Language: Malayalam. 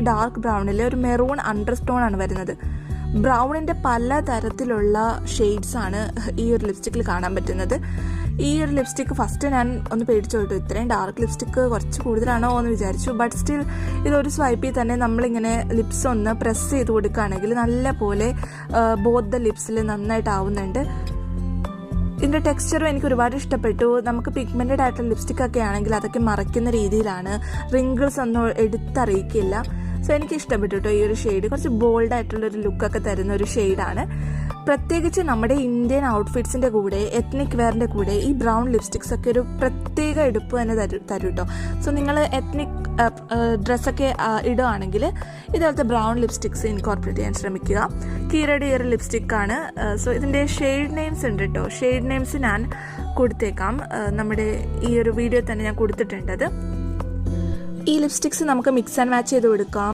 ഡാർക്ക് ബ്രൗണിൽ ഒരു മെറൂൺ അണ്ടർസ്റ്റോൺ ആണ് വരുന്നത്. ബ്രൗണിൻ്റെ പല തരത്തിലുള്ള ഷെയ്ഡ്സാണ് ഈ ഒരു ലിപ്സ്റ്റിക്കിൽ കാണാൻ പറ്റുന്നത്. ഈ ഒരു ലിപ്സ്റ്റിക്ക് ഫസ്റ്റ് ഞാൻ ഒന്ന് പേടിച്ചു കേട്ടു, ഇത്രയും ഡാർക്ക് ലിപ്സ്റ്റിക്ക് കുറച്ച് കൂടുതലാണോ എന്ന് വിചാരിച്ചു. ബട്ട് സ്റ്റിൽ ഇതൊരു സ്വൈപ്പിൽ തന്നെ നമ്മളിങ്ങനെ ലിപ്സ് ഒന്ന് പ്രസ് ചെയ്ത് കൊടുക്കുകയാണെങ്കിൽ നല്ല പോലെ ബോത്ത് ദ ലിപ്സിൽ നന്നായിട്ട് ആവുന്നുണ്ട്. ഇതിൻ്റെ ടെക്സ്ചറും എനിക്ക് ഒരുപാട് ഇഷ്ടപ്പെട്ടു. നമുക്ക് പിഗ്മെൻറ്റഡ് ആയിട്ടുള്ള ലിപ്സ്റ്റിക് ഒക്കെ ആണെങ്കിൽ അതൊക്കെ മറയ്ക്കുന്ന രീതിയിലാണ്, റിങ്കിൾസ് ഒന്നും എടുത്തറിയിക്കില്ല. സോ എനിക്ക് ഇഷ്ടപ്പെട്ടു കേട്ടോ ഈ ഒരു ഷെയ്ഡ്. കുറച്ച് ബോൾഡായിട്ടുള്ളൊരു ലുക്കൊക്കെ തരുന്ന ഒരു ഷെയ്ഡാണ്. പ്രത്യേകിച്ച് നമ്മുടെ ഇന്ത്യൻ ഔട്ട്ഫിറ്റ്സിൻ്റെ കൂടെ എത്നിക് വെയറിൻ്റെ കൂടെ ഈ ബ്രൗൺ ലിപ്സ്റ്റിക്സ് ഒക്കെ ഒരു പ്രത്യേക എടുപ്പ് തന്നെ തരും കേട്ടോ. സോ നിങ്ങൾ എത്നിക് ഡ്രസ്സൊക്കെ ഇടുകയാണെങ്കിൽ ഇതുപോലത്തെ ബ്രൗൺ ലിപ്സ്റ്റിക്സ് ഇൻകോർപ്പറേറ്റ് ചെയ്യാൻ ശ്രമിക്കുക. കീരയുടെ ഈ ഒരു ലിപ്സ്റ്റിക്കാണ്. സോ ഇതിൻ്റെ ഷെയ്ഡ് നെയിംസ് ഉണ്ട് കേട്ടോ. ഷെയ്ഡ് നെയിംസ് ഞാൻ കൊടുത്തേക്കാം, നമ്മുടെ ഈ ഒരു വീഡിയോ തന്നെ ഞാൻ കൊടുത്തിട്ടുണ്ടത്. ഈ ലിപ്സ്റ്റിക്സ് നമുക്ക് മിക്സ് ആൻഡ് മാച്ച് ചെയ്ത് കൊടുക്കാം.